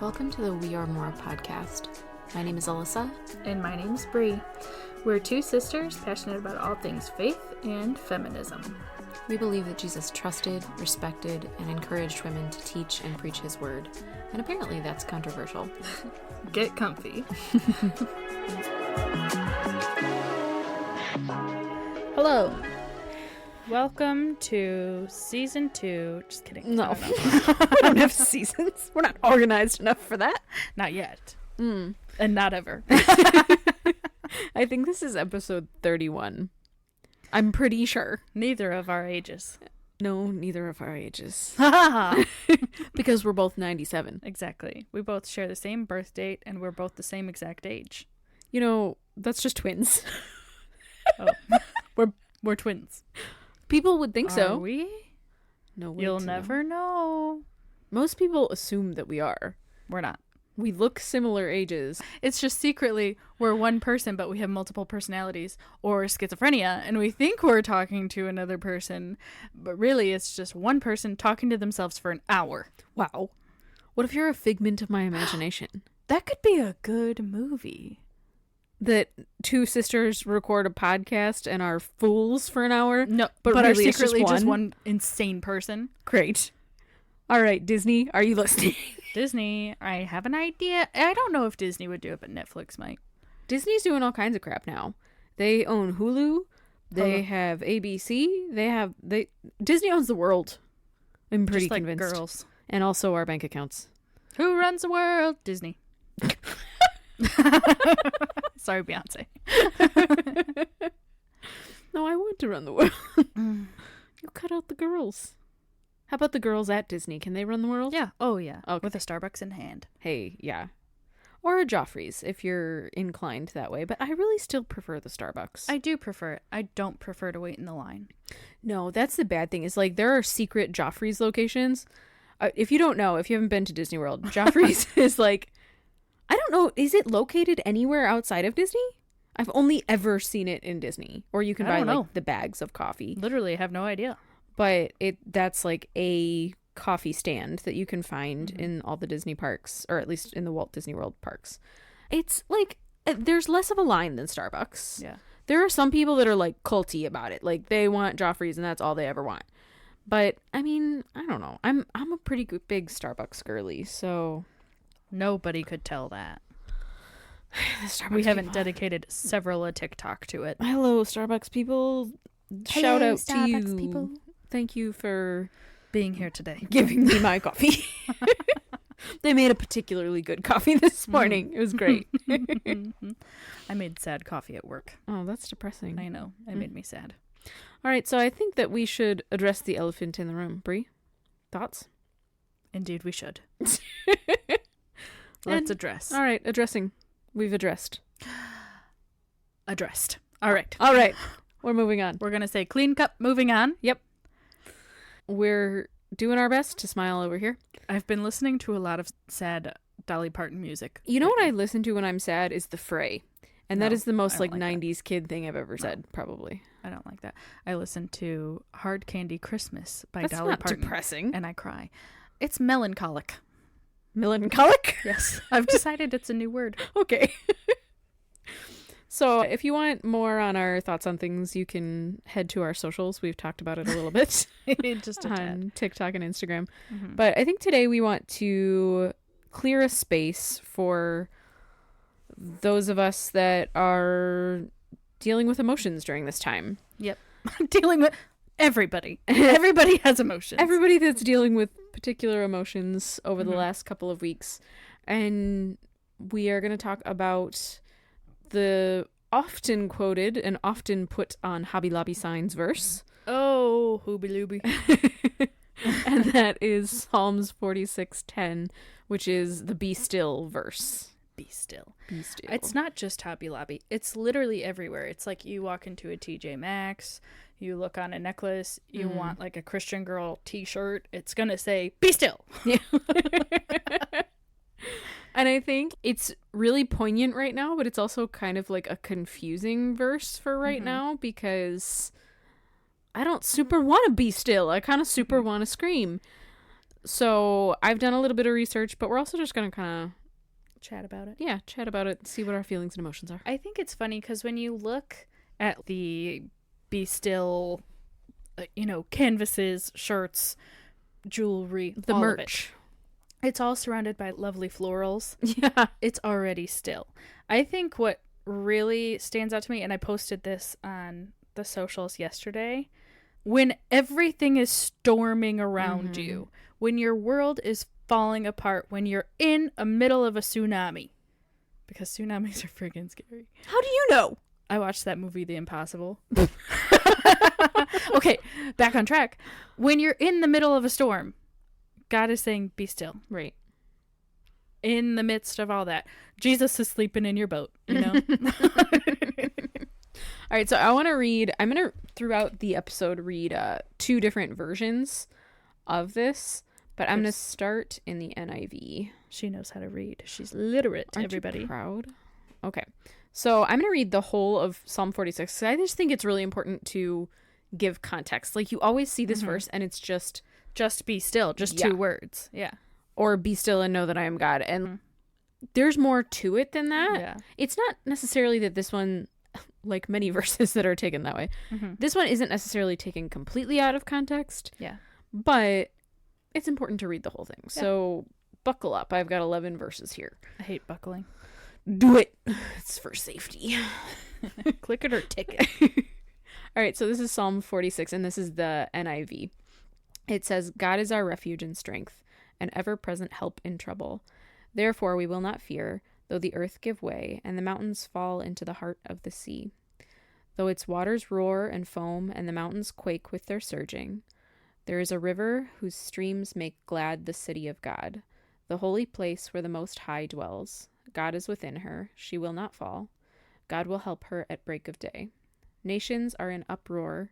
Welcome to the We Are More podcast. My name is Alyssa. And my name's Bree. We're two sisters passionate about all things faith and feminism. We believe that Jesus trusted, respected, and encouraged women to teach and preach his word. And apparently that's controversial. Get comfy. Hello. Welcome to season 2. Just kidding. No. I don't have seasons. We're not organized enough for that. Not yet. And not ever. I think this is episode 31. I'm pretty sure. Neither of our ages. No, neither of our ages. Because we're both 97. Exactly. We both share the same birth date and we're both the same exact age. You know, that's just twins. Oh. We're twins. People would think so. Are we? No way. You'll never know. Most people assume that we are. We're not. We look similar ages. It's just secretly we're one person, but we have multiple personalities or schizophrenia, and we think we're talking to another person, but really it's just one person talking to themselves for an hour. Wow. What if you're a figment of my imagination? That could be a good movie. That two sisters record a podcast and are fools for an hour? No, but are really secretly it's just one insane person. Great. All right, Disney, are you listening? Disney, I have an idea. I don't know if Disney would do it, but Netflix might. Disney's doing all kinds of crap now. They own Hulu. They have ABC. Disney owns the world. I'm pretty just like convinced. Girls. And also our bank accounts. Who runs the world? Disney. Sorry, Beyonce. No, I want to run the world. You cut out the girls. How about the girls at Disney? Can they run the world? Yeah. Oh, yeah. Okay. With a Starbucks in hand. Hey, yeah. Or a Joffrey's if you're inclined that way. But I really still prefer the Starbucks. I do prefer it. I don't prefer to wait in the line. No, that's the bad thing. Is like there are secret Joffrey's locations. If you don't know, if you haven't been to Disney World, Joffrey's is like, I don't know, is it located anywhere outside of Disney? I've only ever seen it in Disney. Or you can buy like the bags of coffee. Literally, I have no idea. But that's like a coffee stand that you can find in all the Disney parks, or at least in the Walt Disney World parks. It's like, there's less of a line than Starbucks. Yeah. There are some people that are like culty about it. Like they want Joffrey's and that's all they ever want. But I mean, I don't know. I'm a pretty big Starbucks girly, so nobody could tell that. We haven't dedicated several a TikTok to it. Hello, Starbucks people. Shout out to you. People. Thank you for being here today. Giving me my coffee. They made a particularly good coffee this morning. It was great. I made sad coffee at work. Oh, that's depressing. I know. It made me sad. All right, so I think that we should address the elephant in the room. Bree, thoughts? Indeed, we should. Let's address. All right, addressing. We've addressed. Addressed. All right. All right. We're moving on. We're going to say clean cup, moving on. Yep. We're doing our best to smile over here. I've been listening to a lot of sad Dolly Parton music. You know what I listen to when I'm sad is The Fray. And that is the most like 90s kid thing I've ever said, probably. I don't like that. I listen to Hard Candy Christmas by That's Dolly not Parton. Depressing. And I cry. It's melancholic. Melancholic? Yes. I've decided it's a new word. Okay. So if you want more on our thoughts on things, you can head to our socials. We've talked about it a little bit. Just a on tad. TikTok and Instagram. But I think today we want to clear a space for those of us that are dealing with emotions during this time. Yep. Dealing with everybody. Everybody has emotions. Everybody that's dealing with particular emotions over the last couple of weeks. And we are going to talk about the often quoted and often put on Hobby Lobby signs verse. Oh, hooby looby. And that is Psalms 46:10, which is the be still verse. Be still. Be still. It's not just Hobby Lobby. It's literally everywhere. It's like you walk into a TJ Maxx, you look on a necklace, you want like a Christian girl t-shirt, it's going to say, be still. Yeah. And I think it's really poignant right now, but it's also kind of like a confusing verse for right now because I don't super want to be still. I kind of super want to scream. So I've done a little bit of research, but we're also just going to kind Chat about it. of, chat about it, see what our feelings and emotions are. I think it's funny because when you look at the Be Still, canvases, shirts, jewelry, The all merch. of it, it's all surrounded by lovely florals. Yeah. It's already still. I think what really stands out to me, and I posted this on the socials yesterday, when everything is storming around you, when your world is falling apart, when you're in the middle of a tsunami, because tsunamis are freaking scary. How do you know? I watched that movie, The Impossible. Okay, back on track. When you're in the middle of a storm, God is saying, be still. Right. In the midst of all that, Jesus is sleeping in your boat, you know? All right, so I'm going to, throughout the episode, read 2 different versions of this, but I'm going to start in the NIV. She knows how to read. She's literate, Aren't everybody. you proud? Okay. So I'm going to read the whole of Psalm 46, because I just think it's really important to give context. Like, you always see this verse, and it's just be still, just 2 words. Yeah. Or be still and know that I am God. And there's more to it than that. Yeah. It's not necessarily that this one, like many verses that are taken that way, this one isn't necessarily taken completely out of context. Yeah. But it's important to read the whole thing. Yeah. So buckle up. I've got 11 verses here. I hate buckling. Do it. It's for safety. Click it or ticket. All right, so this is Psalm 46, and this is the NIV. It says, God is our refuge and strength, an ever-present help in trouble. Therefore we will not fear, though the earth give way, and the mountains fall into the heart of the sea. Though its waters roar and foam, and the mountains quake with their surging. There is a river whose streams make glad the city of God, the holy place where the Most High dwells. God is within her. She will not fall. God will help her at break of day. Nations are in uproar.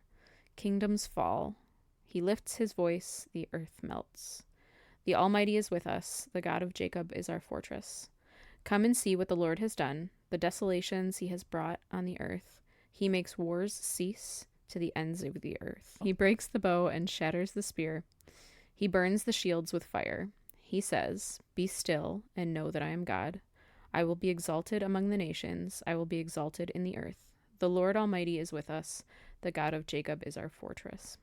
Kingdoms fall. He lifts his voice. The earth melts. The Almighty is with us. The God of Jacob is our fortress. Come and see what the Lord has done, the desolations he has brought on the earth. He makes wars cease to the ends of the earth. He breaks the bow and shatters the spear. He burns the shields with fire. He says, be still and know that I am God. I will be exalted among the nations. I will be exalted in the earth. The Lord Almighty is with us. The God of Jacob is our fortress.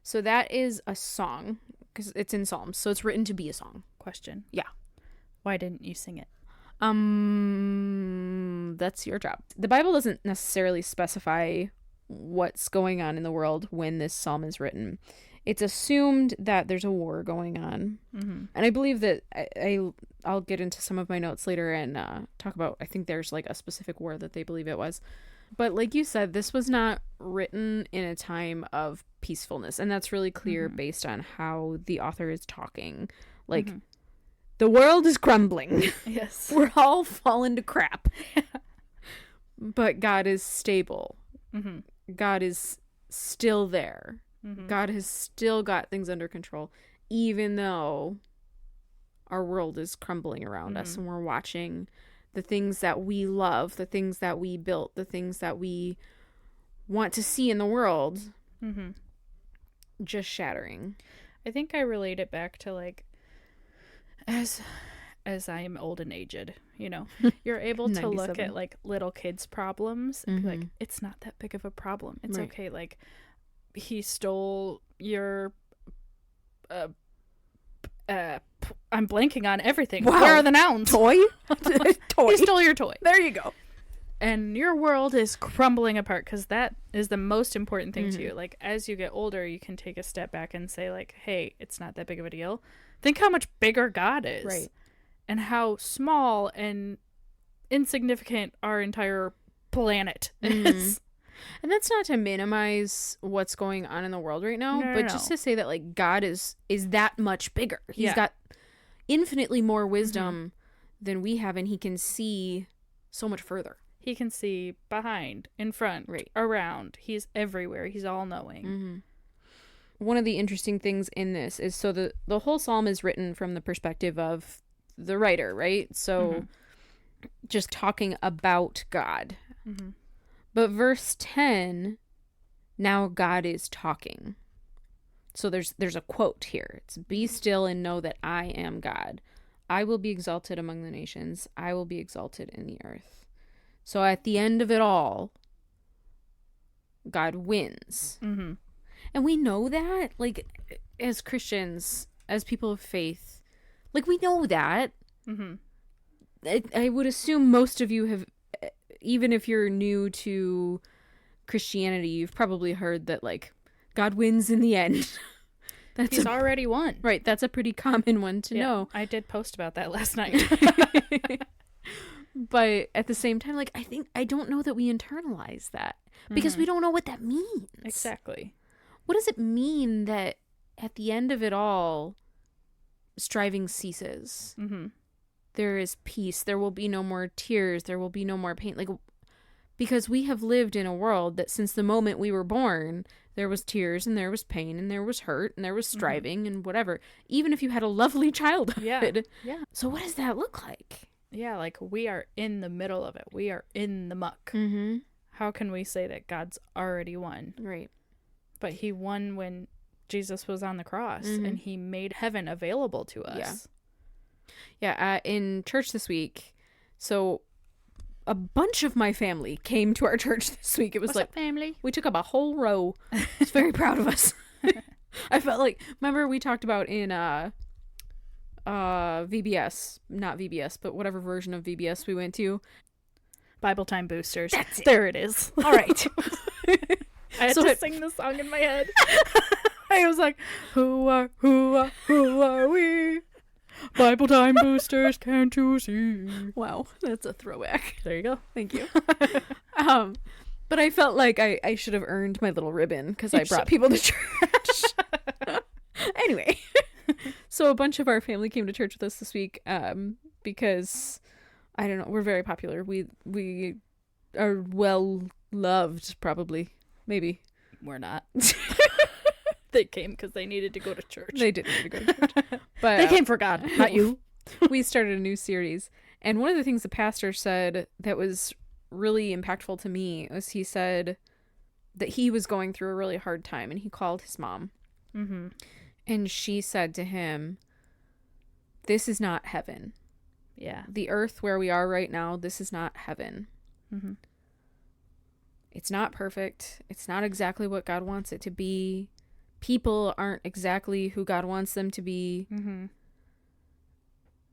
So that is a song, because it's in Psalms, so it's written to be a song. Question. Yeah. Why didn't you sing it? That's your job. The Bible doesn't necessarily specify what's going on in the world when this psalm is written. It's assumed that there's a war going on. And I believe that I'll get into some of my notes later and talk about, I think there's like a specific war that they believe it was. But like you said, this was not written in a time of peacefulness. And that's really clear based on how the author is talking. Like, the world is crumbling. Yes. We're all falling to crap. But God is stable. God is still there. God has still got things under control, even though our world is crumbling around us, and we're watching the things that we love, the things that we built, the things that we want to see in the world just shattering. I think I relate it back to, like, as I am old and aged, you know, you're able to look at like little kids' problems and be like, it's not that big of a problem. It's okay. Like, he stole your I'm blanking on everything. Wow. Where are the nouns? Toy? He stole your toy. There you go. And your world is crumbling apart, because that is the most important thing to you. Like, as you get older, you can take a step back and say, like, hey, it's not that big of a deal. Think how much bigger God is. Right. And how small and insignificant our entire planet is. And that's not to minimize what's going on in the world right now, but just to say that, like, God is that much bigger. He's got infinitely more wisdom than we have, and he can see so much further. He can see behind, in front, around. He's everywhere. He's all-knowing. One of the interesting things in this is, so the whole psalm is written from the perspective of the writer, right? So just talking about God. But verse 10, now God is talking. So there's a quote here. It's, "Be still and know that I am God. I will be exalted among the nations. I will be exalted in the earth." So at the end of it all, God wins. Mm-hmm. And we know that, like, as Christians, as people of faith, like, we know that. Mm-hmm. I would assume most of you have, even if you're new to Christianity, you've probably heard that, like, God wins in the end. He's already won. Right, that's a pretty common one to know. I did post about that last night. But at the same time, like, I don't know that we internalize that because we don't know what that means. Exactly. What does it mean that at the end of it all, striving ceases? Mm-hmm. There is peace. There will be no more tears. There will be no more pain. Like, because we have lived in a world that since the moment we were born, there was tears and there was pain and there was hurt and there was striving and whatever. Even if you had a lovely childhood. Yeah. So what does that look like? Yeah, like we are in the middle of it. We are in the muck. Mm-hmm. How can we say that God's already won? Right. But he won when Jesus was on the cross and he made heaven available to us. Yeah, in church this week, so a bunch of my family came to our church this week. It was What's like, up, family? we took up a whole row. I was very proud of us. I felt like, remember we talked about in VBS, not VBS, but whatever version of VBS we went to. Bible Time Boosters. That's it. There it is. All right. I had to sing the song in my head. I was like, who are we? Bible Time Boosters, can't you see? Wow, that's a throwback. There you go. Thank you. But I felt like I should have earned my little ribbon because I brought people to church. Anyway, so a bunch of our family came to church with us this week because, I don't know, we're very popular. We are well loved, probably. Maybe. We're not. They came because they needed to go to church. They did need to go to church. But they came for God, not you. We started a new series. And one of the things the pastor said that was really impactful to me was he said that he was going through a really hard time and he called his mom. Mm-hmm. And she said to him, "This is not heaven. Yeah. The earth where we are right now, this is not heaven. Mm-hmm. It's not perfect. It's not exactly what God wants it to be. People aren't exactly who God wants them to be. Mm-hmm.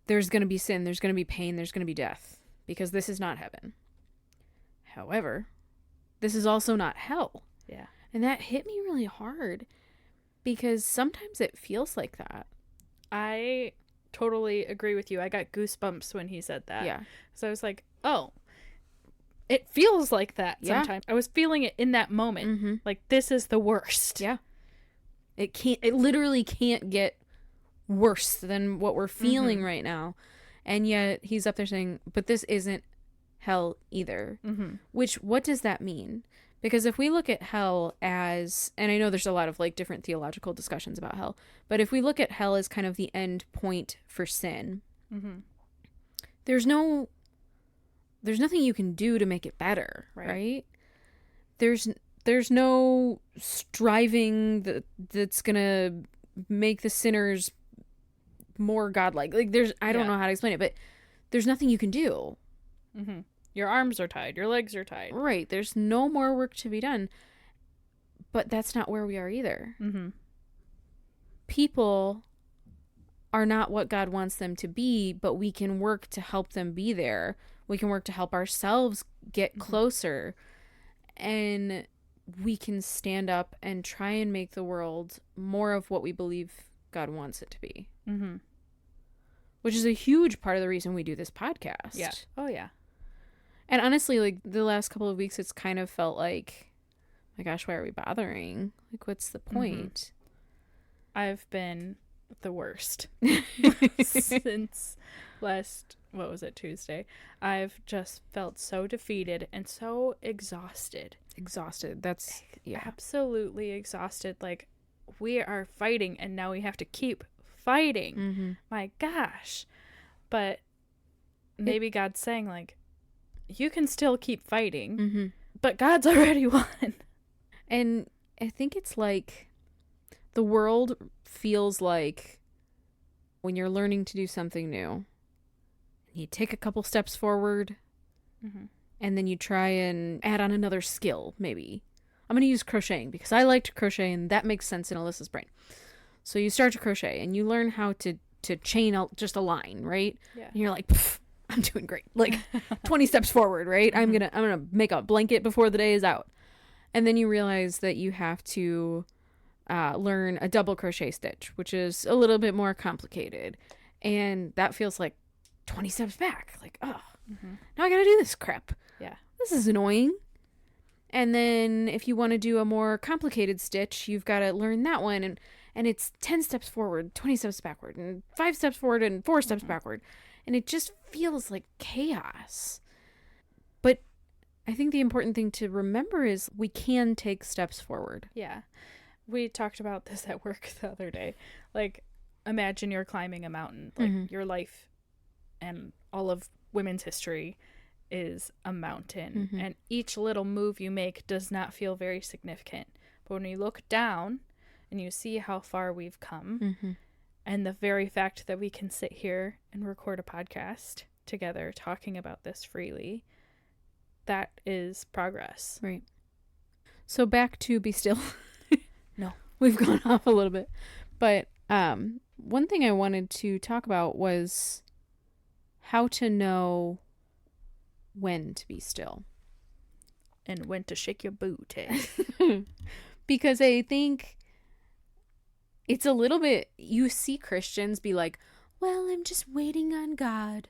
There's going to be sin. There's going to be pain. There's going to be death because this is not heaven. However, this is also not hell." Yeah. And that hit me really hard because sometimes it feels like that. I totally agree with you. I got goosebumps when he said that. Yeah. So I was like, oh, it feels like that Yeah. sometimes. I was feeling it in that moment. Mm-hmm. Like, this is the worst. Yeah. It literally can't get worse than what we're feeling right now. And yet he's up there saying, but this isn't hell either. Mm-hmm. Which, what does that mean? Because if we look at hell as, and I know there's a lot of like different theological discussions about hell, but if we look at hell as kind of the end point for sin, there's nothing you can do to make it better, right? There's no striving that's gonna make the sinners more godlike. Like I don't know how to explain it, but there's nothing you can do. Mm-hmm. Your arms are tied. Your legs are tied. Right. There's no more work to be done. But that's not where we are either. Mm-hmm. People are not what God wants them to be, but we can work to help them be there. We can work to help ourselves get closer. And we can stand up and try and make the world more of what we believe God wants it to be. Mm-hmm. Which is a huge part of the reason we do this podcast. Yeah. Oh, yeah. And honestly, like, the last couple of weeks, it's kind of felt like, my gosh, why are we bothering? Like, what's the point? I've been the worst since what was it, Tuesday? I've just felt so defeated and so exhausted. That's, yeah. Absolutely exhausted. Like, we are fighting and now we have to keep fighting. Mm-hmm. My gosh. But maybe God's saying, like, you can still keep fighting, but God's already won. And I think it's like The world feels like when you're learning to do something new, you take a couple steps forward, and then you try and add on another skill, maybe. I'm going to use crocheting because I like to crochet, and that makes sense in Alyssa's brain. So you start to crochet, and you learn how to chain just a line, right? Yeah. And you're like, I'm doing great. Like 20 steps forward, right? I'm gonna make a blanket before the day is out. And then you realize that you have to learn a double crochet stitch, which is a little bit more complicated. And that feels like 20 steps back. Like, oh, now I gotta do this crap. Yeah. This is annoying. And then if you want to do a more complicated stitch, you've got to learn that one. And it's 10 steps forward, 20 steps backward, and 5 steps forward, and 4 steps backward. And it just feels like chaos. But I think the important thing to remember is we can take steps forward. Yeah. We talked about this at work the other day. Like, imagine you're climbing a mountain. Like, your life and all of women's history is a mountain. And each little move you make does not feel very significant. But when you look down and you see how far we've come, and the very fact that we can sit here and record a podcast together talking about this freely, that is progress. Right. So back to be still. No. We've gone off a little bit. But one thing I wanted to talk about was how to know when to be still. And when to shake your booty. Because I think it's a little bit, you see Christians be like, well, I'm just waiting on God.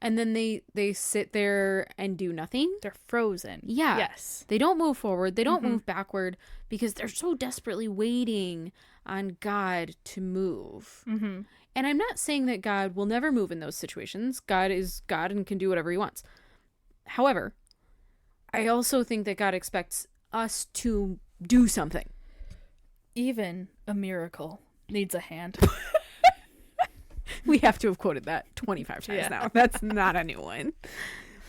And then they sit there and do nothing. They're frozen. Yeah. Yes. They don't move forward. They don't move backward because they're so desperately waiting on God to move. And I'm not saying that God will never move in those situations. God is God and can do whatever he wants. However, I also think that God expects us to do something. Even a miracle needs a hand. We have to have quoted that 25 times now. That's not a new one.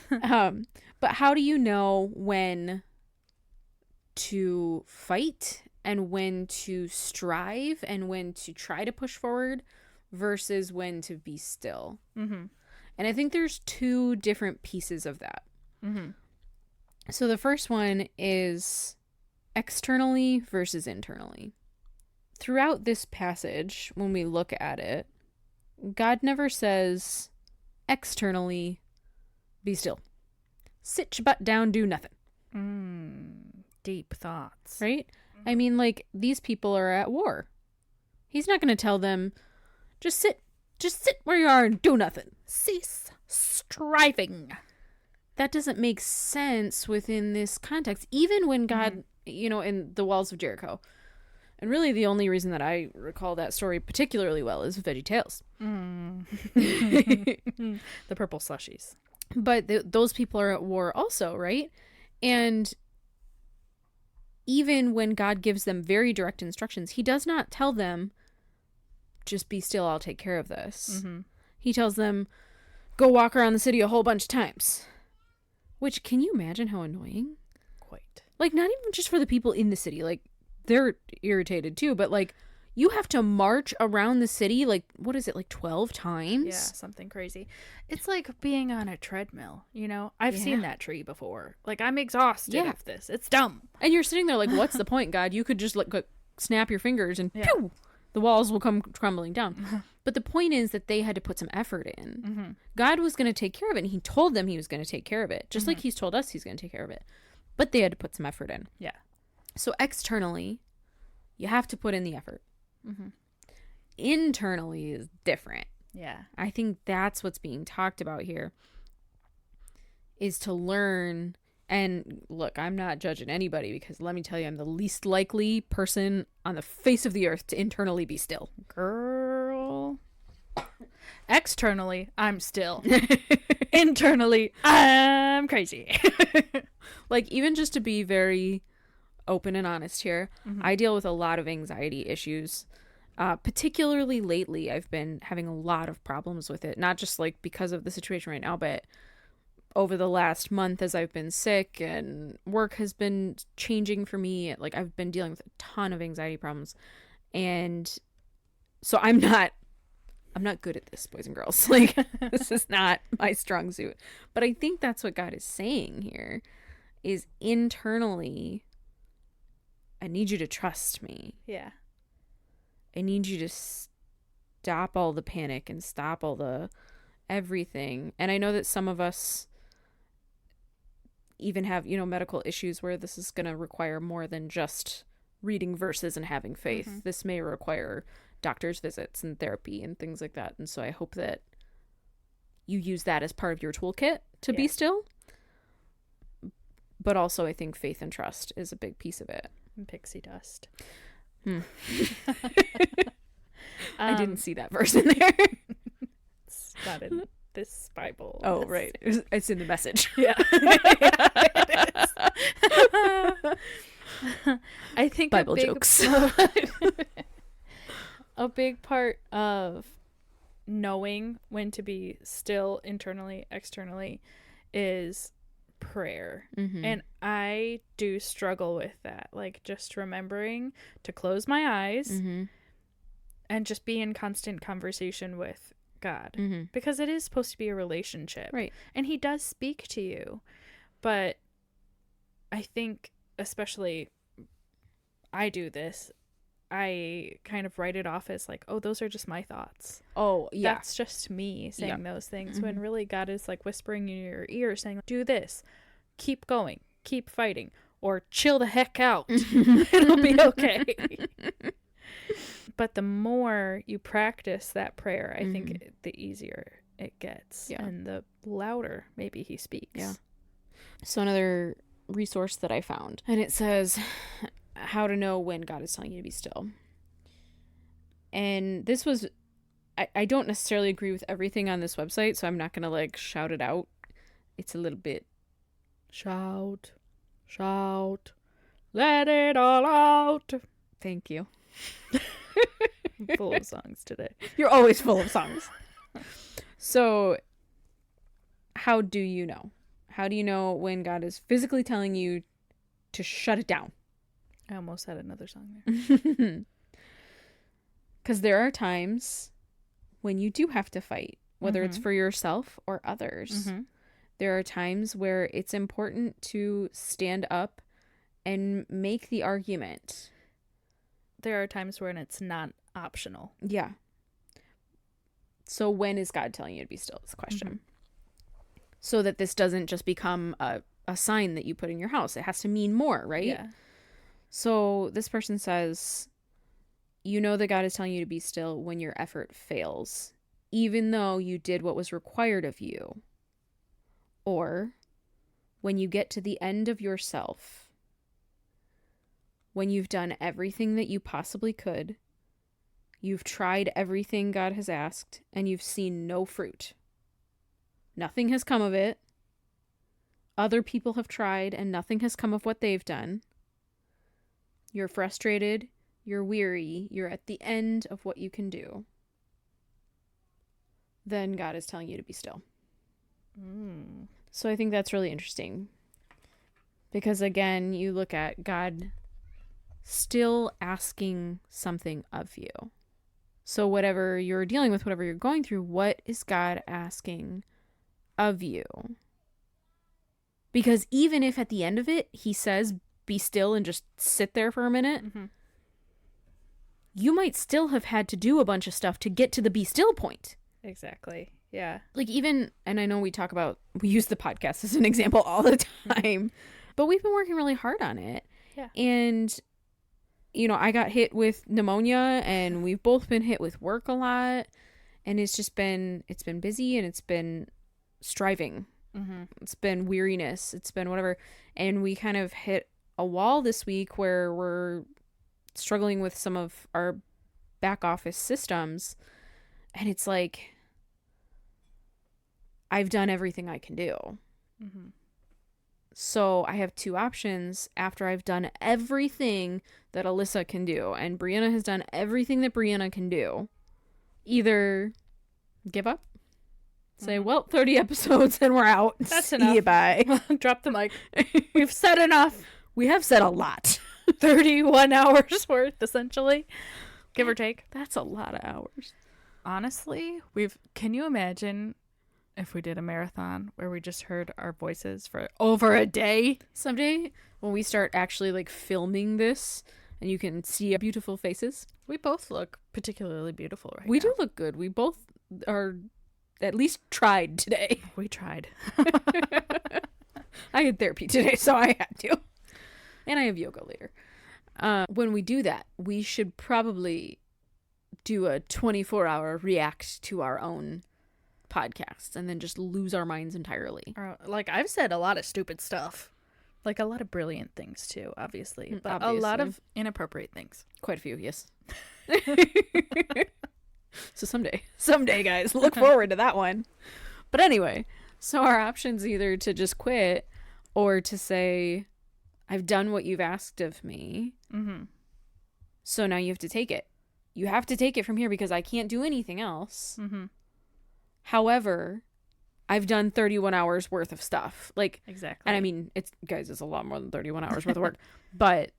But how do you know when to fight and when to strive and when to try to push forward versus when to be still? And I think there's 2 different pieces of that. So the first one is externally versus internally. Throughout this passage, when we look at it, God never says externally, be still. Sit your butt down, do nothing. Deep thoughts. Right? I mean, like, these people are at war. He's not going to tell them, just sit where you are and do nothing. Cease striving. That doesn't make sense within this context. Even when God, in the walls of Jericho. And really the only reason that I recall that story particularly well is VeggieTales. The purple slushies. But those people are at war also, right? And even when God gives them very direct instructions, he does not tell them, just be still, I'll take care of this. He tells them, go walk around the city a whole bunch of times. Which, can you imagine how annoying? Quite. Like, not even just for the people in the city. Like, they're irritated too, but like, you have to march around the city, like, what is it, like 12 times? Yeah, something crazy. It's like being on a treadmill, I've seen that tree before. Like, I'm exhausted of this. It's dumb. And you're sitting there like, what's the point, God? You could just like snap your fingers and pew, the walls will come crumbling down. But the point is that they had to put some effort in. God was going to take care of it, and he told them he was going to take care of it, just like he's told us he's going to take care of it. But they had to put some effort in. Yeah. So externally, you have to put in the effort. Internally is different. Yeah. I think that's what's being talked about here, is to learn. And look, I'm not judging anybody, because let me tell you, I'm the least likely person on the face of the earth to internally be still. Girl. Externally, I'm still. Internally, I'm crazy. Like, even just to be very open and honest here, I deal with a lot of anxiety issues. Particularly lately, I've been having a lot of problems with it. Not just like because of the situation right now, but over the last month as I've been sick and work has been changing for me. Like, I've been dealing with a ton of anxiety problems. And so I'm not good at this, boys and girls. Like, this is not my strong suit. But I think that's what God is saying here, is internally, I need you to trust me. Yeah. I need you to stop all the panic and stop all the everything. And I know that some of us even have, medical issues where this is going to require more than just reading verses and having faith. Mm-hmm. This may require doctor's visits and therapy and things like that. And so I hope that you use that as part of your toolkit to be still. But also I think faith and trust is a big piece of it. And pixie dust. I didn't see that verse in there. It's not in this Bible. Oh, right. It's in the message. Yeah. I think Bible jokes. A big part of knowing when to be still internally, externally is prayer. Mm-hmm. And I do struggle with that. Like, just remembering to close my eyes Mm-hmm. and just be in constant conversation with God. Mm-hmm. Because it is supposed to be a relationship. Right. And he does speak to you. But I think, especially, I do this. I kind of write it off as like, oh, those are just my thoughts. Oh, yeah. That's just me saying those things. Mm-hmm. When really God is like whispering in your ear saying, do this, keep going, keep fighting, or chill the heck out. It'll be okay. But the more you practice that prayer, I think the easier it gets. Yeah. And the louder maybe he speaks. Yeah. So another resource that I found, and it says how to know when God is telling you to be still. And this was, I don't necessarily agree with everything on this website, so I'm not going to like shout it out. It's a little bit shout, let it all out. Thank you. I'm full of songs today. You're always full of songs. So how do you know? How do you know when God is physically telling you to shut it down? I almost had another song there. Because there are times when you do have to fight, whether it's for yourself or others. Mm-hmm. There are times where it's important to stand up and make the argument. There are times when it's not optional. Yeah. So when is God telling you to be still is the question. Mm-hmm. So that this doesn't just become a sign that you put in your house. It has to mean more, right? Yeah. So this person says, you know that God is telling you to be still when your effort fails, even though you did what was required of you. Or when you get to the end of yourself, when you've done everything that you possibly could, you've tried everything God has asked, and you've seen no fruit. Nothing has come of it. Other people have tried, and nothing has come of what they've done. You're frustrated, you're weary, you're at the end of what you can do. Then God is telling you to be still. So I think that's really interesting. Because again, you look at God still asking something of you. So whatever you're dealing with, whatever you're going through, what is God asking of you? Because even if at the end of it, he says, be still and just sit there for a minute, you might still have had to do a bunch of stuff to get to the be still point. Exactly. Yeah. Like even, and I know we use the podcast as an example all the time, but we've been working really hard on it. Yeah. And, I got hit with pneumonia, and we've both been hit with work a lot, and it's been busy, and it's been striving. It's been weariness. It's been whatever. And we kind of hit a wall this week where we're struggling with some of our back office systems. And it's like, I've done everything I can do. So I have two options after I've done everything that Alyssa can do. And Brianna has done everything that Brianna can do. Either give up. Say, well, 30 episodes and we're out. That's See enough. you, bye. Drop the mic. We've said enough. We have said a lot. 31 hours worth, essentially. give or take. That's a lot of hours. Honestly, can you imagine if we did a marathon where we just heard our voices for over a day? Someday when we start actually like filming this and you can see our beautiful faces. We both look particularly beautiful right We now. do look good. We both are at least tried today. We tried. I had therapy today, so I had to. And I have yoga later. When we do that, we should probably do a 24-hour react to our own podcasts and then just lose our minds entirely. Like, I've said a lot of stupid stuff. Like, a lot of brilliant things, too, obviously. But a lot of inappropriate things. Quite a few, yes. So someday, guys, look forward to that one. But anyway, so our options either to just quit or to say, I've done what you've asked of me. Mm-hmm. So now you have to take it. You have to take it from here because I can't do anything else. Mm-hmm. However, I've done 31 hours worth of stuff. Like, exactly. And I mean, it's a lot more than 31 hours worth of work. But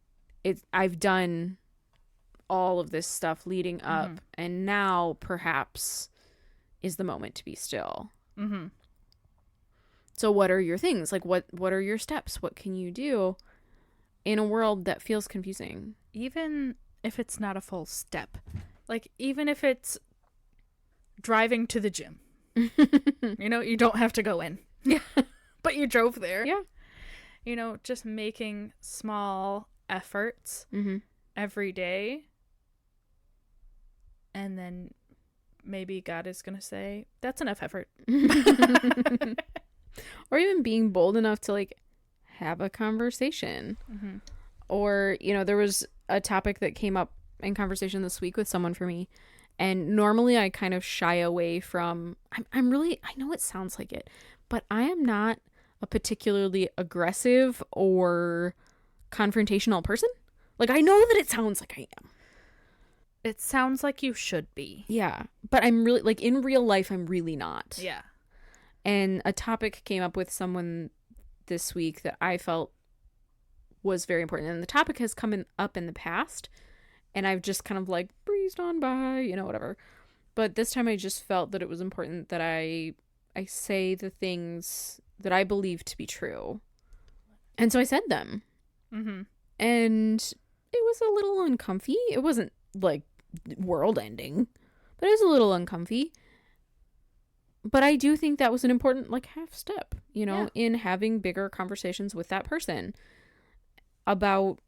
I've done all of this stuff leading up. Mm-hmm. And now perhaps is the moment to be still. Mm-hmm. So what are your things? Like, what are your steps? What can you do in a world that feels confusing? Even if it's not a full step. Like, even if it's driving to the gym. You know, you don't have to go in. Yeah. But you drove there. Yeah. You know, just making small efforts mm-hmm. every day. And then maybe God is going to say, that's enough effort. Or even being bold enough to, like, have a conversation. Mm-hmm. Or, you know, there was a topic that came up in conversation this week with someone for me. And normally I kind of shy away from, I'm really, I know it sounds like it, but I am not a particularly aggressive or confrontational person. Like, I know that it sounds like I am. It sounds like you should be. Yeah. But I'm really, like, in real life, I'm really not. Yeah. And a topic came up with someone this week that I felt was very important. And the topic has come up in the past. And I've just kind of like breezed on by, you know, whatever. But this time I just felt that it was important that I say the things that I believe to be true. And so I said them. Mm-hmm. And it was a little uncomfy. It wasn't like world ending, but it was a little uncomfy. But I do think that was an important, like, half step, you know, in having bigger conversations with that person about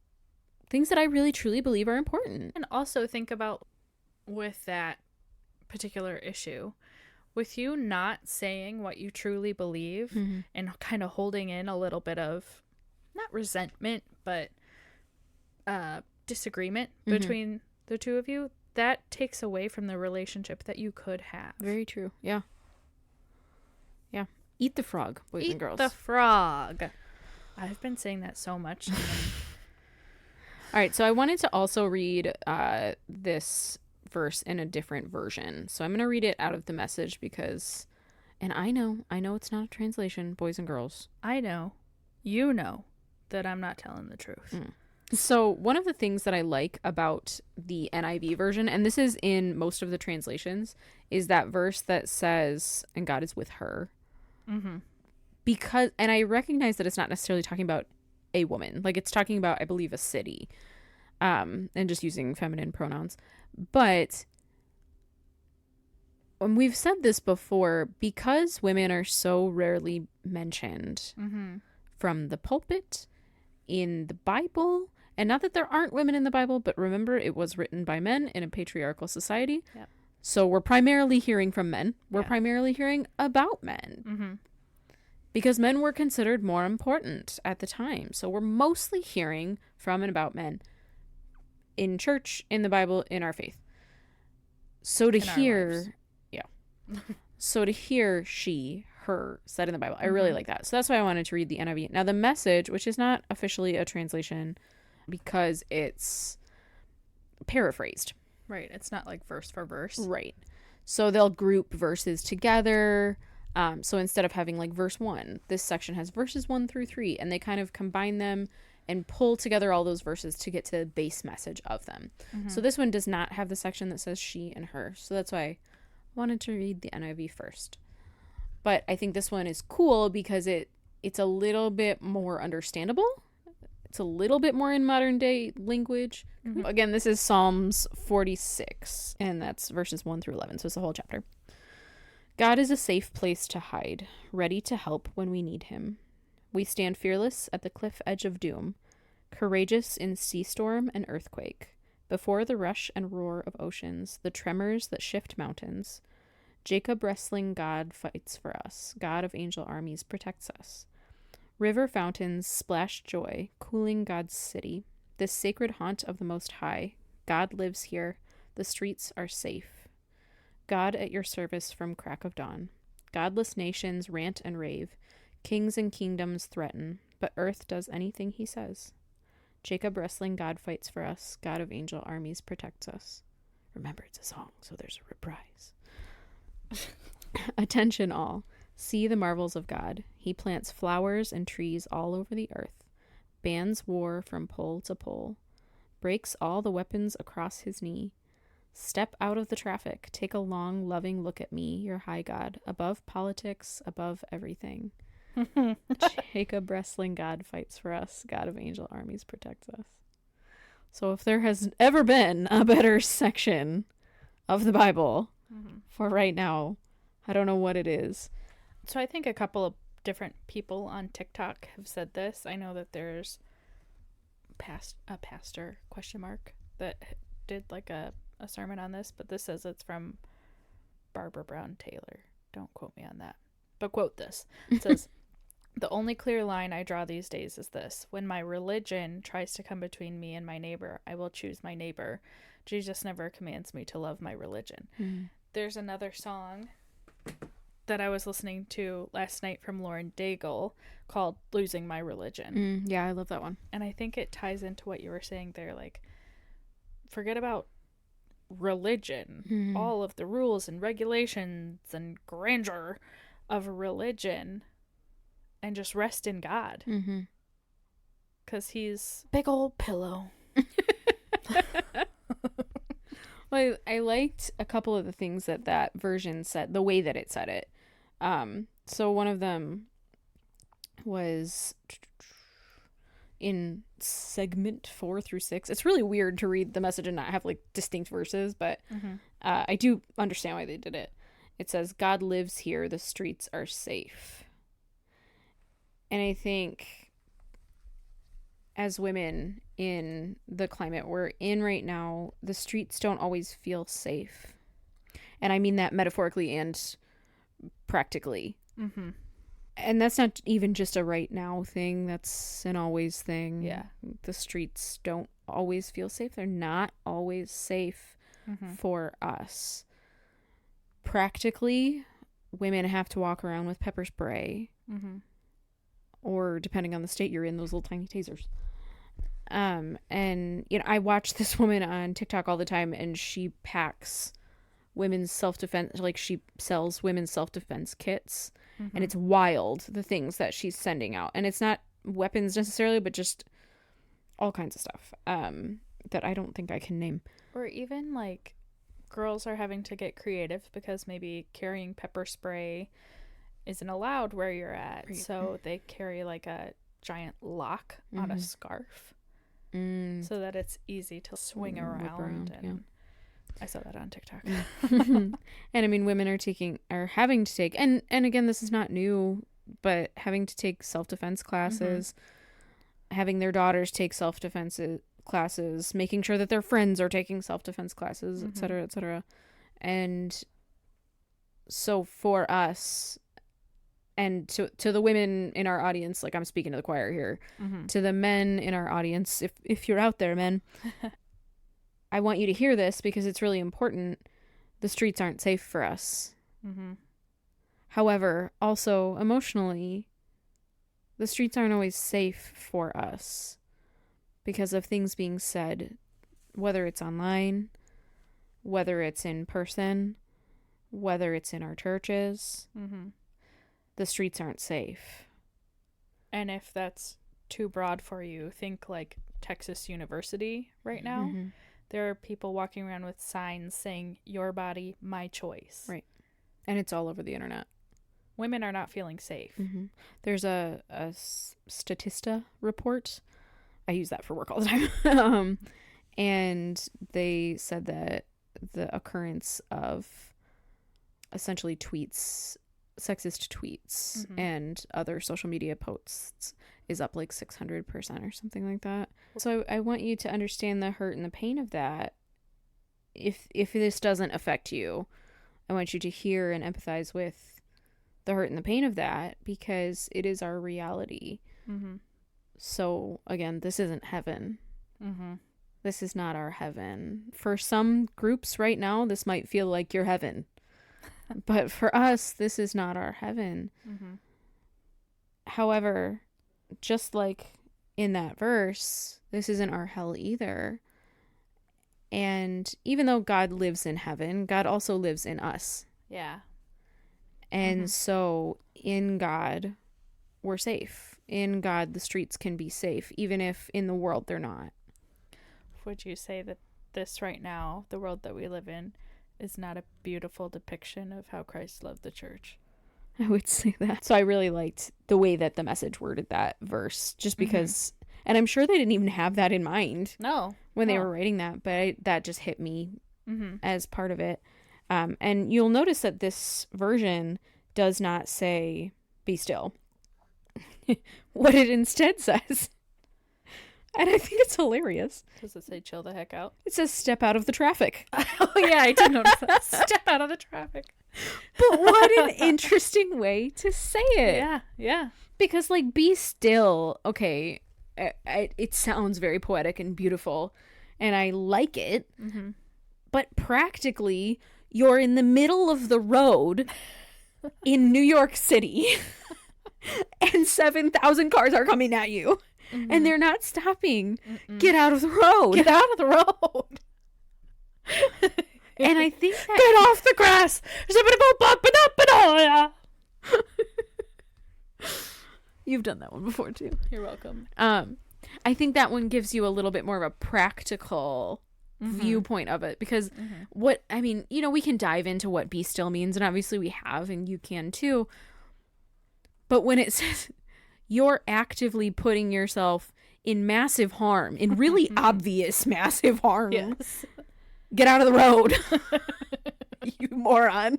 things that I really truly believe are important. And also think about, with that particular issue, with you not saying what you truly believe mm-hmm. and kind of holding in a little bit of, not resentment, but disagreement mm-hmm. between the two of you, that takes away from the relationship that you could have. Very true. Yeah. Yeah. Eat the frog, boys and girls. Eat the frog. I've been saying that so much. All right, so I wanted to also read this verse in a different version. So I'm going to read it out of the Message because, and I know it's not a translation, boys and girls. I know, you know, that I'm not telling the truth. Mm. So one of the things that I like about the NIV version, and this is in most of the translations, is that verse that says, and God is with her. Mm-hmm. Because, and I recognize that it's not necessarily talking about a woman. Like, it's talking about, I believe, a city. And just using feminine pronouns. But when we've said this before, because women are so rarely mentioned mm-hmm. from the pulpit, in the Bible, and not that there aren't women in the Bible, but remember, it was written by men in a patriarchal society. Yep. So we're primarily hearing from men. We're primarily hearing about men. Mm-hmm. Because men were considered more important at the time. So we're mostly hearing from and about men in church, in the Bible, in our faith. So to hear, so to hear she, her said in the Bible, I really like that. So that's why I wanted to read the NIV. Now the Message, which is not officially a translation because it's paraphrased. Right. It's not like verse for verse. Right. So they'll group verses together. So instead of having like verse 1, this section has verses 1 through 3, and they kind of combine them and pull together all those verses to get to the base message of them. So this one does not have the section that says she and her. So that's why I wanted to read the NIV first. But I think this one is cool because it's a little bit more understandable. It's a little bit more in modern day language. Again, this is Psalms 46, and that's verses 1 through 11. So it's the whole chapter. God is a safe place to hide, ready to help when we need him. We stand fearless at the cliff edge of doom, courageous in sea storm and earthquake, before the rush and roar of oceans, the tremors that shift mountains. Jacob wrestling God fights for us. God of angel armies protects us. River fountains splash joy, cooling God's city. This sacred haunt of the Most High. God lives here. The streets are safe. God at your service from crack of dawn. Godless nations rant and rave. Kings and kingdoms threaten, but earth does anything he says. Jacob wrestling God fights for us. God of angel armies protects us. Remember, it's a song, so there's a reprise. Attention all. See the marvels of God. He plants flowers and trees all over the earth, bans war from pole to pole, breaks all the weapons across his knee. Step out of the traffic. Take a long, loving look at me, your high God, above politics, above everything. Jacob wrestling God fights for us. God of angel armies protects us. So if there has ever been a better section of the Bible for right now, I don't know what it is. So I think a couple of different people on TikTok have said this. I know that there's a pastor that did like a sermon on this, but this says it's from Barbara Brown Taylor. Don't quote me on that, but quote this. It says, "The only clear line I draw these days is this. When my religion tries to come between me and my neighbor, I will choose my neighbor. Jesus never commands me to love my religion." There's another song that I was listening to last night from Lauren Daigle called "Losing My Religion." Yeah, I love that one. And I think it ties into what you were saying there. Like, forget about religion, all of the rules and regulations and grandeur of religion, and just rest in God. Because he's big old pillow. Well, I liked a couple of the things that version said, the way that it said it. So one of them was in segment 4 through 6. It's really weird to read the message and not have like distinct verses, but I do understand why they did it. It says, God lives here. The streets are safe. And I think as women in the climate we're in right now, the streets don't always feel safe. And I mean that metaphorically and practically. And that's not even just a right now thing. That's an always thing. Yeah. The streets don't always feel safe. They're not always safe for us. Practically, women have to walk around with pepper spray. Or depending on the state you're in, those little tiny tasers. And, you know, I watch this woman on TikTok all the time, and she packs women's self-defense, like she sells women's self-defense kits. And it's wild, the things that she's sending out. And it's not weapons necessarily, but just all kinds of stuff that I don't think I can name. Or even, like, girls are having to get creative because maybe carrying pepper spray isn't allowed where you're at. So they carry, like, a giant lock on a scarf so that it's easy to swing around. And I saw that on TikTok. And I mean, women are having to take, and again, this is not new, but having to take self-defense classes, having their daughters take self-defense classes, making sure that their friends are taking self-defense classes, et cetera, et cetera. And so for us, and to the women in our audience, like I'm speaking to the choir here, to the men in our audience, if you're out there, men, I want you to hear this because it's really important. The streets aren't safe for us. However, also emotionally, the streets aren't always safe for us because of things being said, whether it's online, whether it's in person, whether it's in our churches. The streets aren't safe. And if that's too broad for you, think like Texas University right now. Mm-hmm. There are people walking around with signs saying, "Your body, my choice." Right. And it's all over the internet. Women are not feeling safe. Mm-hmm. There's a Statista report. I use that for work all the time. And they said that the occurrence of essentially tweets, sexist tweets, and other social media posts is up like 600% or something like that. So I want you to understand the hurt and the pain of that. If this doesn't affect you, I want you to hear and empathize with the hurt and the pain of that, because it is our reality. Mm-hmm. So again, this isn't heaven. Mm-hmm. This is not our heaven. For some groups right now, this might feel like your heaven. But for us, this is not our heaven. Mm-hmm. However, just like in that verse, this isn't our hell either. And even though God lives in heaven, God also lives in us. Yeah. And so in God, we're safe. In God, the streets can be safe, even if in the world they're not. Would you say that this right now, the world that we live in, is not a beautiful depiction of how Christ loved the church? I would say that. So I really liked the way that the Message worded that verse, just because, and I'm sure they didn't even have that in mind when they were writing that, but that just hit me as part of it. And you'll notice that this version does not say, "Be still." What it instead says, and I think it's hilarious. Does it say "chill the heck out"? It says "step out of the traffic." Oh yeah, I did notice that. Step out of the traffic. But what an interesting way to say it. Yeah, yeah. Because like, be still. Okay, it sounds very poetic and beautiful, and I like it. Mm-hmm. But practically, you're in the middle of the road in New York City, and 7,000 cars are coming at you. And they're not stopping. Get out of the road. Get out of the road. And I think that... Get off the grass. You've done that one before too. You're welcome. I think that one gives you a little bit more of a practical viewpoint of it, because what I mean, you know, we can dive into what "be still" means, and obviously we have, and you can too. But when it says you're actively putting yourself in massive harm, in really obvious massive harm, Yes. Get out of the road. You moron.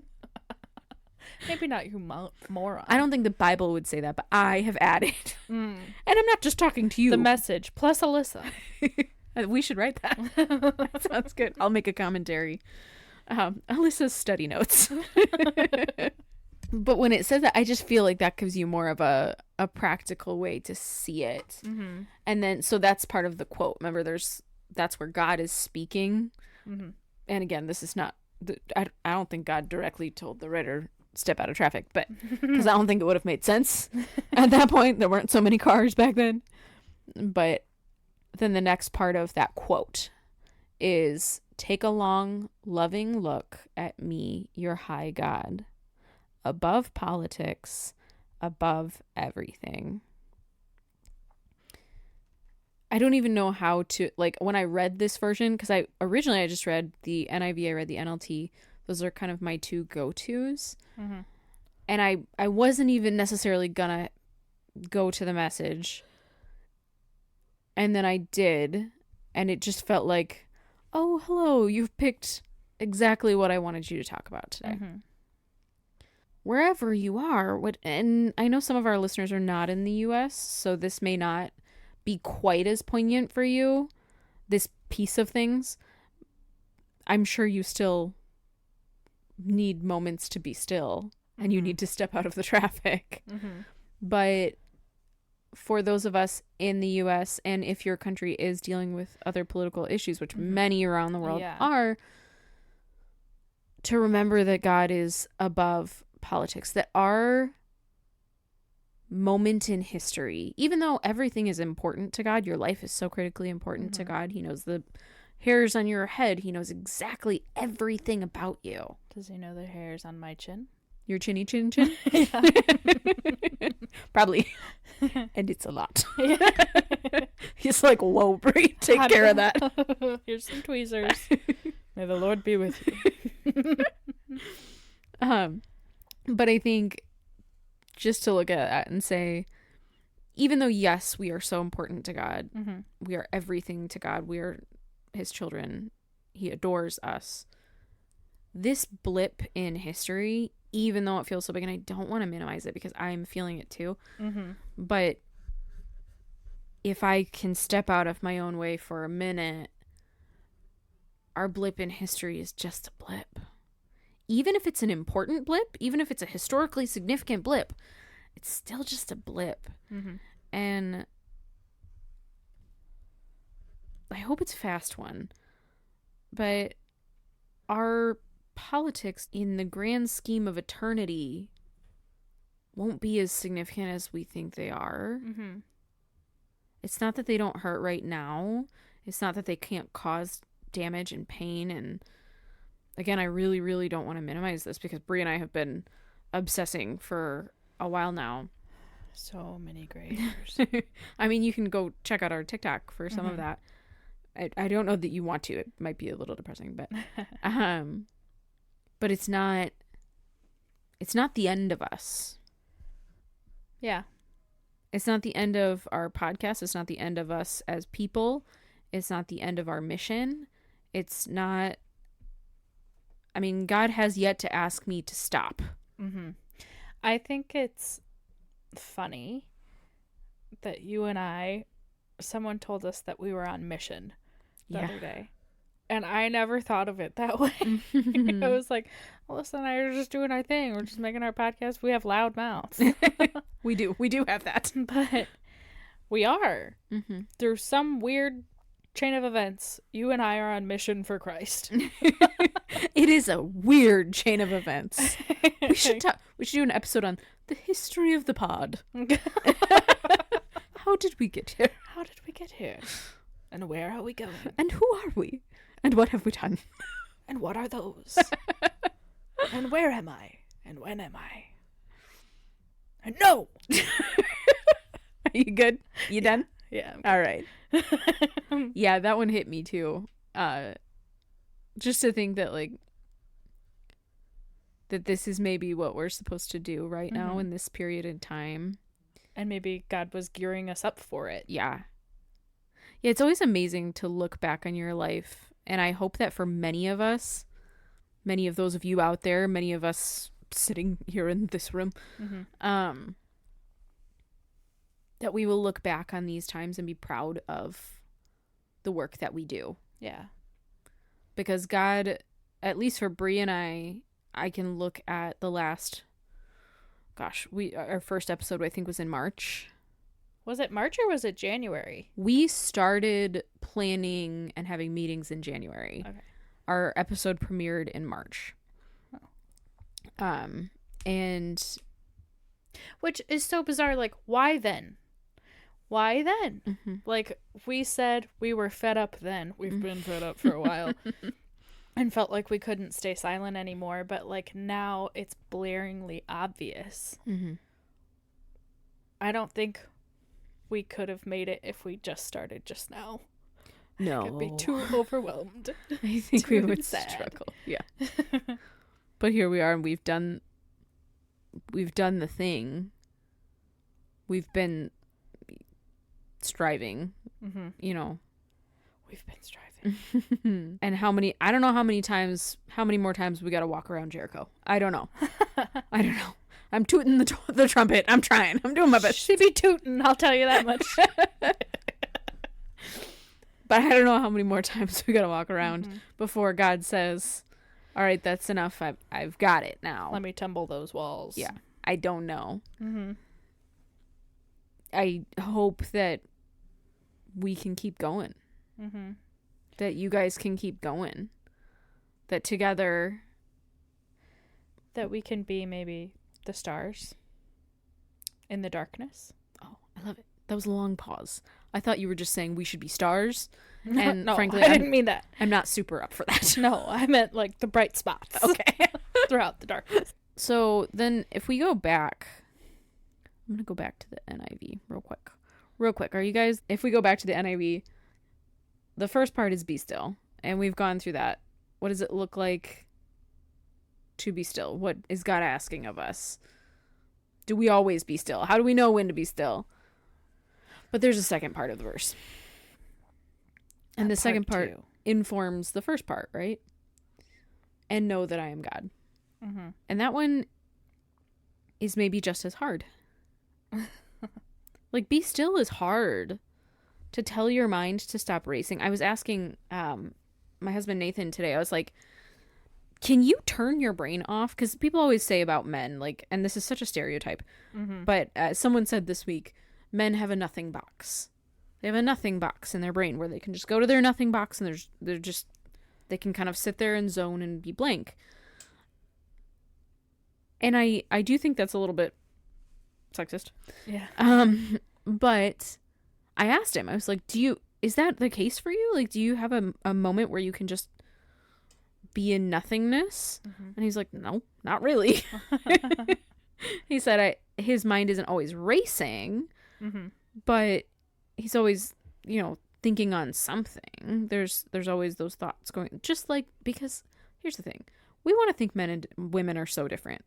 Maybe not you moron. I don't think the Bible would say that, but I have added. And I'm not just talking to you. The Message plus Alyssa. We should write that. That sounds good. I'll make a commentary. Alyssa's study notes. But when it says that, I just feel like that gives you more of a practical way to see it. And then, so that's part of the quote. Remember, that's where God is speaking. And again, this is not, I don't think God directly told the writer, step out of traffic, but because I don't think it would have made sense at that point. There weren't so many cars back then. But then the next part of that quote is, take a long, loving look at me, your high God, above politics, above everything. I don't even know how to, like, when I read this version, because I just read the NIV, I read the NLT. Those are kind of my two go-tos. And I wasn't even necessarily gonna go to the Message. And then I did, and it just felt like, oh, hello, you've picked exactly what I wanted you to talk about today. Wherever you are, and I know some of our listeners are not in the US, so this may not be quite as poignant for you, this piece of things. I'm sure you still need moments to be still, and you need to step out of the traffic. But for those of us in the US, and if your country is dealing with other political issues, which many around the world are, to remember that God is above politics, that our moment in history, even though everything is important to God, your life is so critically important to God. He knows the hairs on your head. He knows exactly everything about you. Does he know the hairs on my chin? Your chinny chin chin? Probably. And it's a lot. He's like, whoa, Brie, take care of that. Here's some tweezers. May the Lord be with you. But I think just to look at that and say, even though, yes, we are so important to God, we are everything to God, we are his children, he adores us. This blip in history, even though it feels so big, and I don't want to minimize it because I'm feeling it too, but if I can step out of my own way for a minute, our blip in history is just a blip. Even if it's an important blip, even if it's a historically significant blip, it's still just a blip. And I hope it's a fast one, but our politics in the grand scheme of eternity won't be as significant as we think they are. It's not that they don't hurt right now. It's not that they can't cause damage and pain. And again, I really, really don't want to minimize this because Brie and I have been obsessing for a while now. So many gray hairs. I mean, you can go check out our TikTok for some of that. I don't know that you want to. It might be a little depressing, but it's not the end of us. Yeah. It's not the end of our podcast. It's not the end of us as people. It's not the end of our mission. It's not, I mean, God has yet to ask me to stop. I think it's funny that you and I, someone told us that we were on mission the other day. And I never thought of it that way. I was like, Alyssa and I are just doing our thing. We're just making our podcast. We have loud mouths. We do have that. But we are. Through some weird chain of events, you and I are on mission for Christ. It is a weird chain of events. We should do an episode on the history of the pod. How did we get here? How did we get here? And where are we going? And who are we? And what have we done? And what are those? And where am I? And when am I? And no! Are you good? You done? Yeah. All right. Yeah, that one hit me too. Just to think that that this is maybe what we're supposed to do right now in this period in time. And maybe God was gearing us up for it. Yeah. Yeah, it's always amazing to look back on your life. And I hope that for many of us, many of those of you out there, many of us sitting here in this room, that we will look back on these times and be proud of the work that we do. Yeah. Because God, at least for Brie and I can look at the last, our first episode I think was in March. Was it March or was it January? We started planning and having meetings in January. Okay. Our episode premiered in March. Oh. And which is so bizarre. Like, why then? Why then? Like, we said we were fed up then. We've been fed up for a while. And felt like we couldn't stay silent anymore. But, like, now it's blaringly obvious. I don't think we could have made it if we just started just now. No. I could be too overwhelmed. I think we would struggle. Yeah. But here we are, and we've done the thing. We've been striving, you know. We've been striving. And I don't know how many more times we got to walk around Jericho. I don't know. I'm tooting the trumpet. I'm trying. I'm doing my best. She be tooting, I'll tell you that much. But I don't know how many more times we got to walk around before God says, all right, that's enough. I've got it now. Let me tumble those walls. Yeah. I don't know. I hope that we can keep going. That you guys can keep going. That together. That we can be maybe the stars in the darkness. Oh, I love it. That was a long pause. I thought you were just saying we should be stars. And no, frankly, I didn't mean that. I'm not super up for that. No, I meant like the bright spots. Okay. Throughout the darkness. So then if we go back, I'm going to go back to the NIV real quick. Real quick. Are you guys, if we go back to the NIV, the first part is be still. And we've gone through that. What does it look like to be still? What is God asking of us? Do we always be still? How do we know when to be still? But there's a second part of the verse. And the second part informs the first part, right? And know that I am God. Mm-hmm. And that one is maybe just as hard. Like, be still is hard. To tell your mind to stop racing. I was asking my husband Nathan today, I was like, can you turn your brain off? Because people always say about men, like, and this is such a stereotype, but someone said this week, men have a nothing box. They have a nothing box in their brain where they can just go to their nothing box and they can kind of sit there and zone and be blank. And I do think that's a little bit sexist. Yeah. But I asked him, I was like, is that the case for you? Like, do you have a moment where you can just be in nothingness? And he's like, no, not really. He said his mind isn't always racing, but he's always, thinking on something. There's always those thoughts going, just like, because here's the thing. We want to think men and women are so different.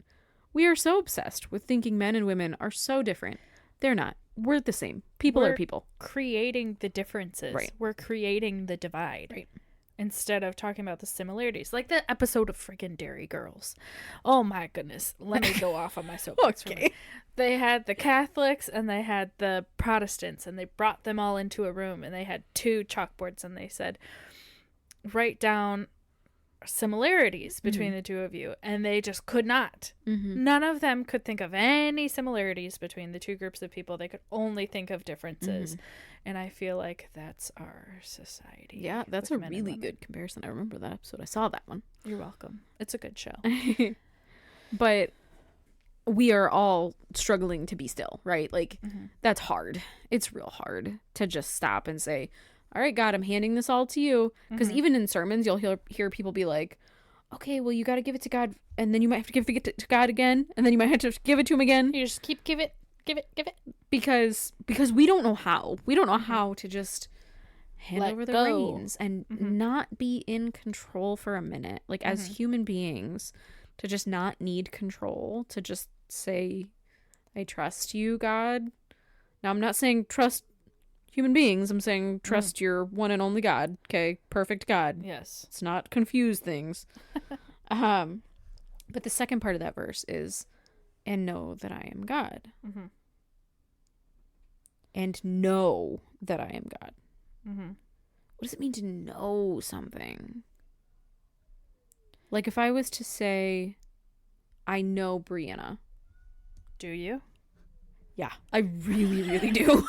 We are so obsessed with thinking men and women are so different. They're not. We're the same. People are people. Creating the differences. Right. We're creating the divide. Right. Instead of talking about the similarities. Like the episode of friggin' Dairy Girls. Oh my goodness. Let me go off on my soapbox. Okay. They had the Catholics and they had the Protestants, and they brought them all into a room, and they had 2 chalkboards, and they said, write down similarities between the two of you, and they just could not. None of them could think of any similarities between the two groups of people. They could only think of differences. And I feel like that's our society. Yeah, that's a really good comparison. I remember that episode. I saw that one. You're welcome. It's a good show. But we are all struggling to be still, right? Like, that's hard. It's real hard to just stop and say, all right, God, I'm handing this all to you. Because even in sermons, you'll hear people be like, okay, well, you got to give it to God, and then you might have to give it to God again, and then you might have to give it to him again. You just keep give it. Because we don't know how. We don't know how to just hand over the reins and not be in control for a minute. Like, as human beings, to just not need control, to just say, I trust you, God. Now, I'm not saying trust human beings. I'm saying trust your one and only God. Okay? Perfect God. Yes. Let's not confuse things. But the second part of that verse is, and know that I am God. And know that I am God. What does it mean to know something? Like, if I was to say, I know Brianna. Do you? Yeah, I really, really do.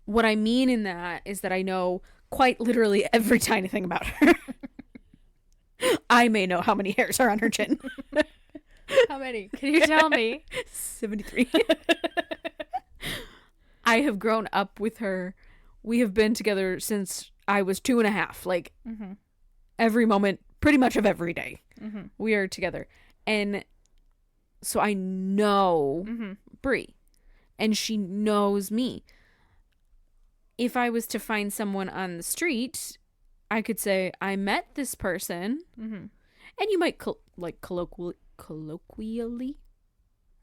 What I mean in that is that I know quite literally every tiny thing about her. I may know how many hairs are on her chin. How many? Can you tell me? 73. I have grown up with her. We have been together since I was 2.5. Like, every moment, pretty much of every day, we are together. And so I know Brie, and she knows me. If I was to find someone on the street, I could say, I met this person, and you might colloquially.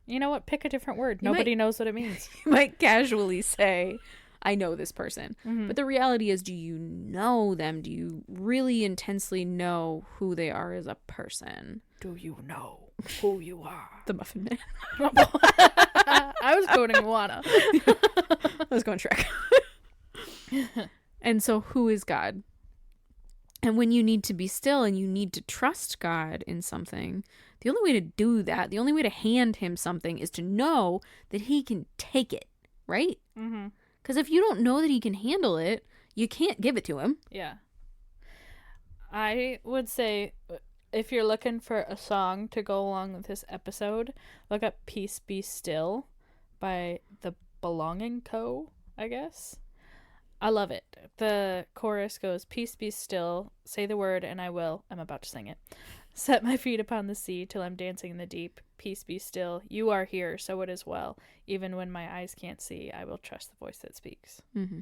You know what? Pick a different word. Nobody knows what it means. You might casually say, I know this person. But the reality is, do you know them? Do you really intensely know who they are as a person? Do you know who you are? The Muffin Man. I was quoting Moana. I was going Shrek. And so who is God? And when you need to be still and you need to trust God in something, the only way to do that, the only way to hand him something is to know that he can take it, right? Because if you don't know that he can handle it, you can't give it to him. Yeah. I would say, if you're looking for a song to go along with this episode, look up Peace Be Still by the Belonging Co., I guess. I love it. The chorus goes, peace be still, say the word and I will. I'm about to sing it. Set my feet upon the sea till I'm dancing in the deep. Peace be still. You are here, so it is well. Even when my eyes can't see, I will trust the voice that speaks. Mm-hmm.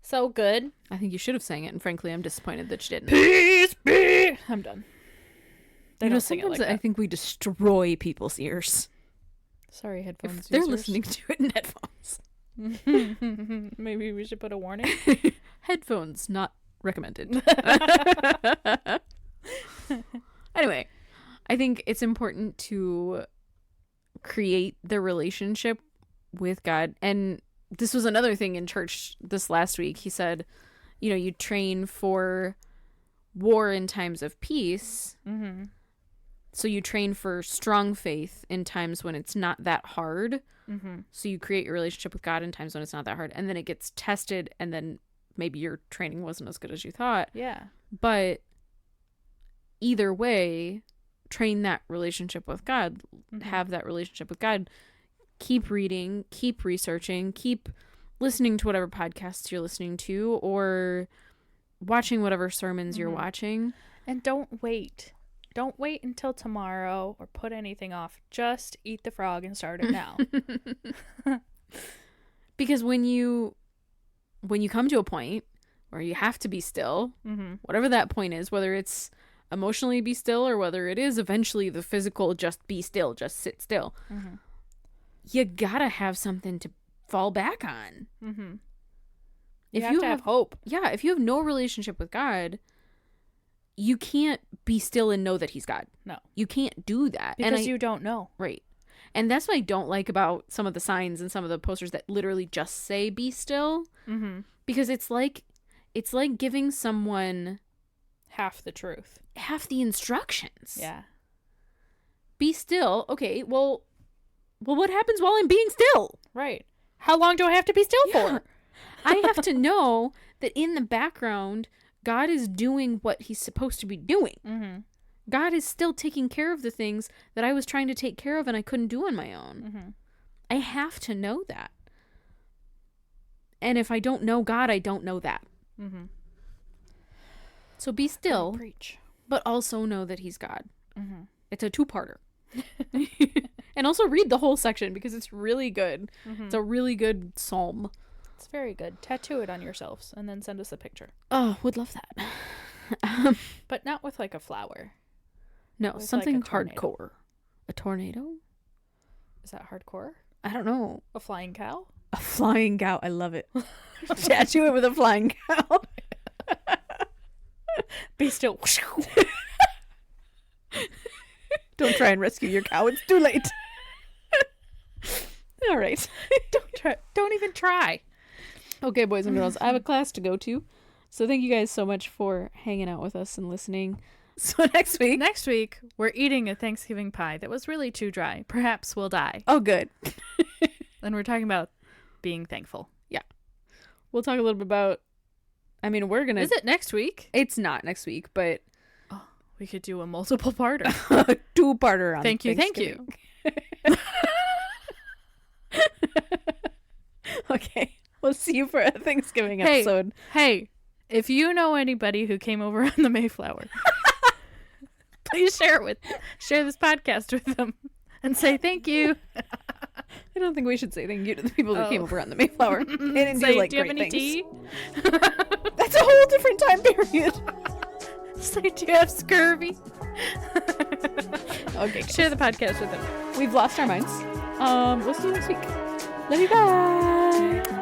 So good. I think you should have sang it, and frankly, I'm disappointed that you didn't. Peace be. I'm done. They don't sing it sometimes like that. I think we destroy people's ears. Sorry, headphones If they're users. listening to it in headphones. Maybe we should put a warning. Headphones not recommended. Anyway, I think it's important to create the relationship with God. And this was another thing in church this last week. He said, you train for war in times of peace. Mm-hmm. So you train for strong faith in times when it's not that hard. Mm-hmm. So you create your relationship with God in times when it's not that hard. And then it gets tested, and then maybe your training wasn't as good as you thought. Yeah. But either way, train that relationship with God. Mm-hmm. Have that relationship with God. Keep reading, keep researching, keep listening to whatever podcasts you're listening to, or watching whatever sermons you're watching. And don't wait. Don't wait until tomorrow or put anything off. Just eat the frog and start it now. Because when you come to a point where you have to be still, whatever that point is, whether it's emotionally be still or whether it is eventually the physical just be still, just sit still, you gotta have something to fall back on. You have to have hope. Yeah, if you have no relationship with God, you can't be still and know that he's God. No. You can't do that. Because you don't know. Right. And that's what I don't like about some of the signs and some of the posters that literally just say be still. Because it's like giving someone half the truth. Half the instructions. Yeah. Be still. Okay, well what happens while I'm being still? Right. How long do I have to be still for? I have to know that in the background, God is doing what he's supposed to be doing. God is still taking care of the things that I was trying to take care of and I couldn't do on my own. I have to know that. And if I don't know God, I don't know that. So be still, preach. But also know that he's God. It's a two-parter. And also read the whole section because it's really good. It's a really good psalm. It's very good. Tattoo it on yourselves and then send us a picture. Oh, would love that. But not with like a flower. No, With something like a tornado. hardcore. A tornado? Is that hardcore? I don't know. A flying cow? A flying cow. I love it. Tattoo it with a flying cow. Be still. Don't try and rescue your cow. It's too late. All right. Don't even try. Okay, boys and girls, I have a class to go to. So thank you guys so much for hanging out with us and listening. So next week, we're eating a Thanksgiving pie that was really too dry. Perhaps we'll die. Oh, good. And we're talking about being thankful. Yeah. We'll talk a little bit about, we're going to... Is it next week? It's not next week, but... Oh, we could do a multiple parter. Two-parter on Thank you. Okay. We'll see you for a Thanksgiving episode. Hey, if you know anybody who came over on the Mayflower, please share this podcast with them and say thank you. I don't think we should say thank you to the people that came over on the Mayflower. They didn't do you have great any things. tea? That's a whole different time period. Say, do you have scurvy? Okay. Share the podcast with them. We've lost our minds. We'll see you next week. Love you. Bye.